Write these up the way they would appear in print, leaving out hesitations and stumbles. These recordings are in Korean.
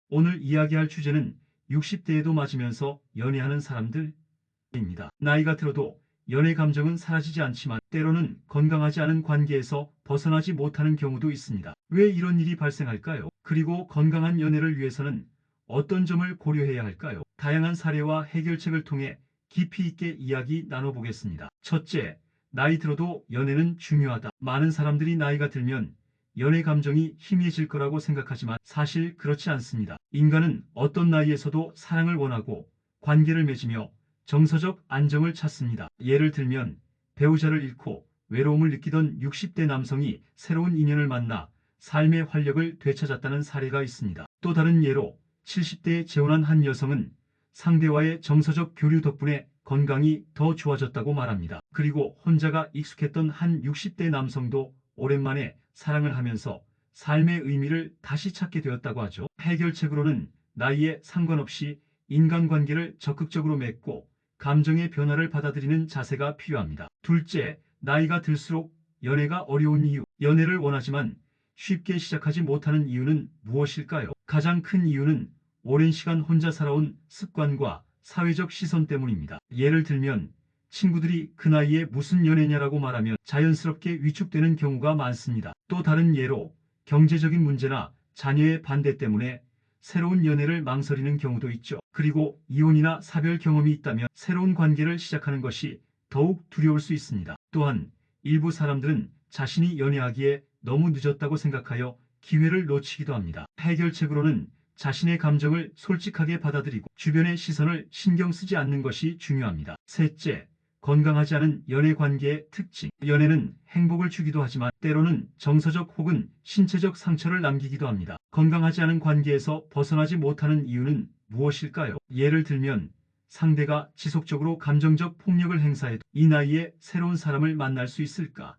오늘 이야기할 주제는 60대에도 맞으면서 연애하는 사람들입니다. 나이가 들어도 연애 감정은 사라지지 않지만 때로는 건강하지 않은 관계에서 벗어나지 못하는 경우도 있습니다. 왜 이런 일이 발생할까요? 그리고 건강한 연애를 위해서는 어떤 점을 고려해야 할까요? 다양한 사례와 해결책을 통해 깊이 있게 이야기 나눠보겠습니다. 첫째, 나이 들어도 연애는 중요하다. 많은 사람들이 나이가 들면 연애 감정이 희미해질 거라고 생각하지만 사실 그렇지 않습니다. 인간은 어떤 나이에서도 사랑을 원하고 관계를 맺으며 정서적 안정을 찾습니다. 예를 들면 배우자를 잃고 외로움을 느끼던 60대 남성이 새로운 인연을 만나 삶의 활력을 되찾았다는 사례가 있습니다. 또 다른 예로 70대에 재혼한 한 여성은 상대와의 정서적 교류 덕분에 건강이 더 좋아졌다고 말합니다. 그리고 혼자가 익숙했던 한 60대 남성도 오랜만에 사랑을 하면서 삶의 의미를 다시 찾게 되었다고 하죠. 해결책으로는 나이에 상관없이 인간관계를 적극적으로 맺고 감정의 변화를 받아들이는 자세가 필요합니다. 둘째, 나이가 들수록 연애가 어려운 이유. 연애를 원하지만 쉽게 시작하지 못하는 이유는 무엇일까요? 가장 큰 이유는 오랜 시간 혼자 살아온 습관과 사회적 시선 때문입니다. 예를 들면 친구들이 그 나이에 무슨 연애냐라고 말하면 자연스럽게 위축되는 경우가 많습니다. 또 다른 예로 경제적인 문제나 자녀의 반대 때문에 새로운 연애를 망설이는 경우도 있죠. 그리고 이혼이나 사별 경험이 있다면 새로운 관계를 시작하는 것이 더욱 두려울 수 있습니다. 또한 일부 사람들은 자신이 연애하기에 너무 늦었다고 생각하여 기회를 놓치기도 합니다. 해결책으로는 자신의 감정을 솔직하게 받아들이고 주변의 시선을 신경 쓰지 않는 것이 중요합니다. 셋째, 건강하지 않은 연애 관계의 특징. 연애는 행복을 주기도 하지만 때로는 정서적 혹은 신체적 상처를 남기기도 합니다. 건강하지 않은 관계에서 벗어나지 못하는 이유는 무엇일까요? 예를 들면 상대가 지속적으로 감정적 폭력을 행사해도 이 나이에 새로운 사람을 만날 수 있을까?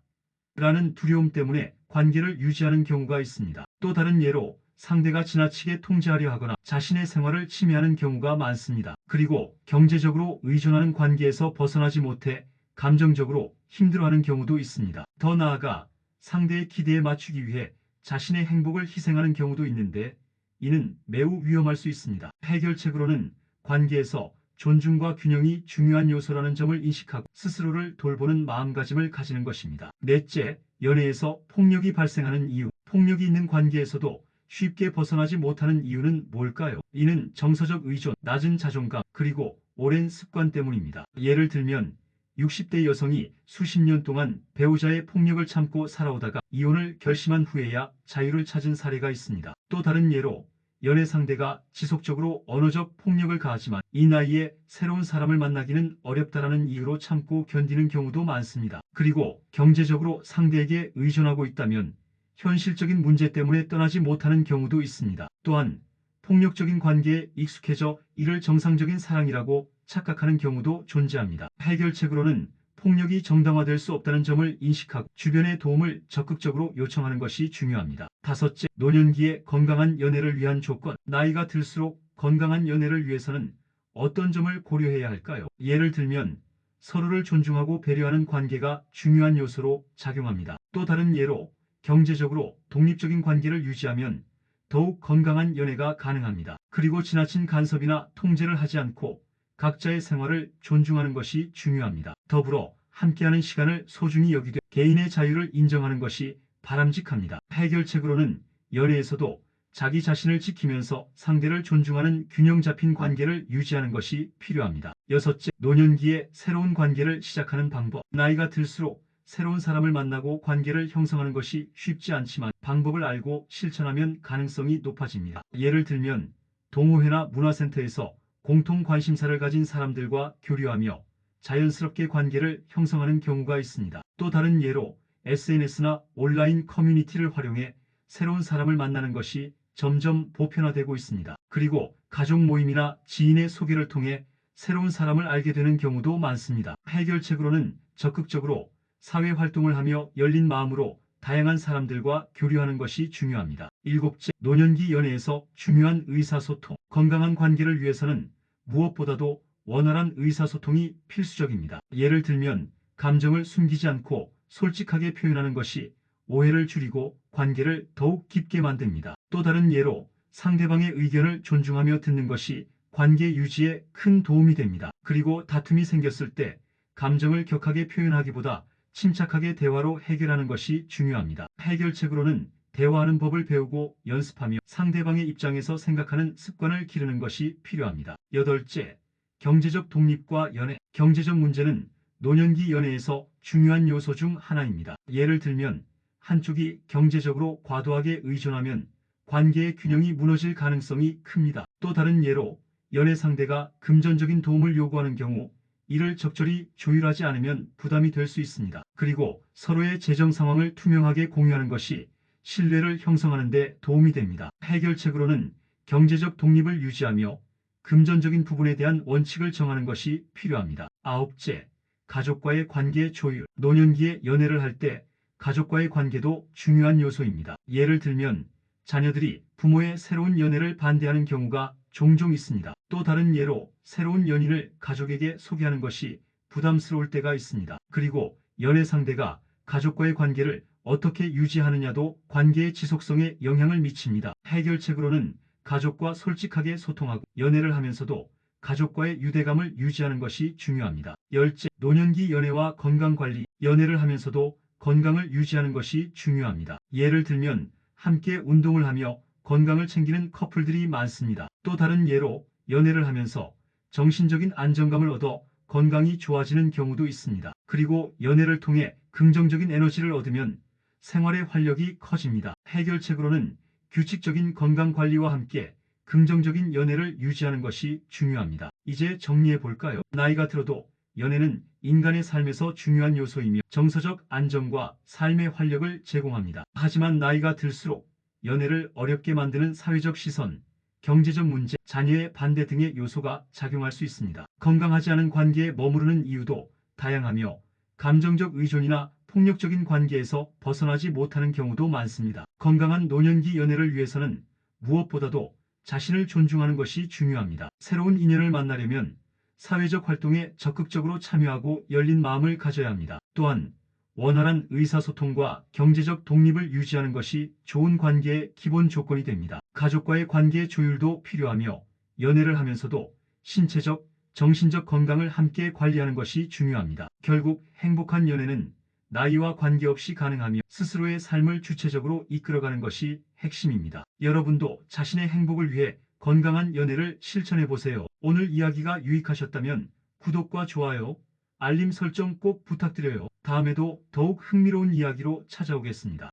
라는 두려움 때문에 관계를 유지하는 경우가 있습니다. 또 다른 예로 상대가 지나치게 통제하려 하거나 자신의 생활을 침해하는 경우가 많습니다. 그리고 경제적으로 의존하는 관계에서 벗어나지 못해 감정적으로 힘들어하는 경우도 있습니다. 더 나아가 상대의 기대에 맞추기 위해 자신의 행복을 희생하는 경우도 있는데 이는 매우 위험할 수 있습니다. 해결책으로는 관계에서 존중과 균형이 중요한 요소라는 점을 인식하고 스스로를 돌보는 마음가짐을 가지는 것입니다. 넷째, 연애에서 폭력이 발생하는 이유. 폭력이 있는 관계에서도 쉽게 벗어나지 못하는 이유는 뭘까요? 이는 정서적 의존, 낮은 자존감, 그리고 오랜 습관 때문입니다. 예를 들면 60대 여성이 수십 년 동안 배우자의 폭력을 참고 살아오다가 이혼을 결심한 후에야 자유를 찾은 사례가 있습니다. 또 다른 예로 연애 상대가 지속적으로 언어적 폭력을 가하지만 이 나이에 새로운 사람을 만나기는 어렵다라는 이유로 참고 견디는 경우도 많습니다. 그리고 경제적으로 상대에게 의존하고 있다면 현실적인 문제 때문에 떠나지 못하는 경우도 있습니다. 또한 폭력적인 관계에 익숙해져 이를 정상적인 사랑이라고 착각하는 경우도 존재합니다. 해결책으로는 폭력이 정당화될 수 없다는 점을 인식하고 주변의 도움을 적극적으로 요청하는 것이 중요합니다. 다섯째, 노년기에 건강한 연애를 위한 조건. 나이가 들수록 건강한 연애를 위해서는 어떤 점을 고려해야 할까요? 예를 들면 서로를 존중하고 배려하는 관계가 중요한 요소로 작용합니다. 또 다른 예로 경제적으로 독립적인 관계를 유지하면 더욱 건강한 연애가 가능합니다. 그리고 지나친 간섭이나 통제를 하지 않고 각자의 생활을 존중하는 것이 중요합니다. 더불어 함께하는 시간을 소중히 여기되 개인의 자유를 인정하는 것이 바람직합니다. 해결책으로는 연애에서도 자기 자신을 지키면서 상대를 존중하는 균형 잡힌 관계를 유지하는 것이 필요합니다. 여섯째, 노년기에 새로운 관계를 시작하는 방법. 나이가 들수록 새로운 사람을 만나고 관계를 형성하는 것이 쉽지 않지만 방법을 알고 실천하면 가능성이 높아집니다. 예를 들면 동호회나 문화센터에서 공통 관심사를 가진 사람들과 교류하며 자연스럽게 관계를 형성하는 경우가 있습니다. 또 다른 예로 SNS나 온라인 커뮤니티를 활용해 새로운 사람을 만나는 것이 점점 보편화되고 있습니다. 그리고 가족 모임이나 지인의 소개를 통해 새로운 사람을 알게 되는 경우도 많습니다. 해결책으로는 적극적으로 사회 활동을 하며 열린 마음으로 다양한 사람들과 교류하는 것이 중요합니다. 일곱째, 노년기 연애에서 중요한 의사소통. 건강한 관계를 위해서는 무엇보다도 원활한 의사소통이 필수적입니다. 예를 들면 감정을 숨기지 않고 솔직하게 표현하는 것이 오해를 줄이고 관계를 더욱 깊게 만듭니다. 또 다른 예로 상대방의 의견을 존중하며 듣는 것이 관계 유지에 큰 도움이 됩니다. 그리고 다툼이 생겼을 때 감정을 격하게 표현하기보다 침착하게 대화로 해결하는 것이 중요합니다. 해결책으로는 대화하는 법을 배우고 연습하며 상대방의 입장에서 생각하는 습관을 기르는 것이 필요합니다. 여덟째, 경제적 독립과 연애. 경제적 문제는 노년기 연애에서 중요한 요소 중 하나입니다. 예를 들면 한쪽이 경제적으로 과도하게 의존하면 관계의 균형이 무너질 가능성이 큽니다. 또 다른 예로 연애 상대가 금전적인 도움을 요구하는 경우 이를 적절히 조율하지 않으면 부담이 될 수 있습니다. 그리고 서로의 재정 상황을 투명하게 공유하는 것이 신뢰를 형성하는 데 도움이 됩니다. 해결책으로는 경제적 독립을 유지하며 금전적인 부분에 대한 원칙을 정하는 것이 필요합니다. 아홉째, 가족과의 관계 조율. 노년기에 연애를 할 때 가족과의 관계도 중요한 요소입니다. 예를 들면 자녀들이 부모의 새로운 연애를 반대하는 경우가 종종 있습니다. 또 다른 예로 새로운 연인을 가족에게 소개하는 것이 부담스러울 때가 있습니다. 그리고 연애 상대가 가족과의 관계를 어떻게 유지하느냐도 관계의 지속성에 영향을 미칩니다. 해결책으로는 가족과 솔직하게 소통하고 연애를 하면서도 가족과의 유대감을 유지하는 것이 중요합니다. 열째, 노년기 연애와 건강관리. 연애를 하면서도 건강을 유지하는 것이 중요합니다. 예를 들면 함께 운동을 하며 건강을 챙기는 커플들이 많습니다. 또 다른 예로 연애를 하면서 정신적인 안정감을 얻어 건강이 좋아지는 경우도 있습니다. 그리고 연애를 통해 긍정적인 에너지를 얻으면 생활의 활력이 커집니다. 해결책으로는 규칙적인 건강관리와 함께 긍정적인 연애를 유지하는 것이 중요합니다. 이제 정리해 볼까요? 나이가 들어도 연애는 인간의 삶에서 중요한 요소이며 정서적 안정과 삶의 활력을 제공합니다. 하지만 나이가 들수록 연애를 어렵게 만드는 사회적 시선, 경제적 문제, 자녀의 반대 등의 요소가 작용할 수 있습니다. 건강하지 않은 관계에 머무르는 이유도 다양하며 감정적 의존이나 폭력적인 관계에서 벗어나지 못하는 경우도 많습니다. 건강한 노년기 연애를 위해서는 무엇보다도 자신을 존중하는 것이 중요합니다. 새로운 인연을 만나려면 사회적 활동에 적극적으로 참여하고 열린 마음을 가져야 합니다. 또한 원활한 의사소통과 경제적 독립을 유지하는 것이 좋은 관계의 기본 조건이 됩니다. 가족과의 관계 조율도 필요하며 연애를 하면서도 신체적, 정신적 건강을 함께 관리하는 것이 중요합니다. 결국 행복한 연애는 나이와 관계없이 가능하며 스스로의 삶을 주체적으로 이끌어가는 것이 핵심입니다. 여러분도 자신의 행복을 위해 건강한 연애를 실천해 보세요. 오늘 이야기가 유익하셨다면 구독과 좋아요, 알림 설정 꼭 부탁드려요. 다음에도 더욱 흥미로운 이야기로 찾아오겠습니다.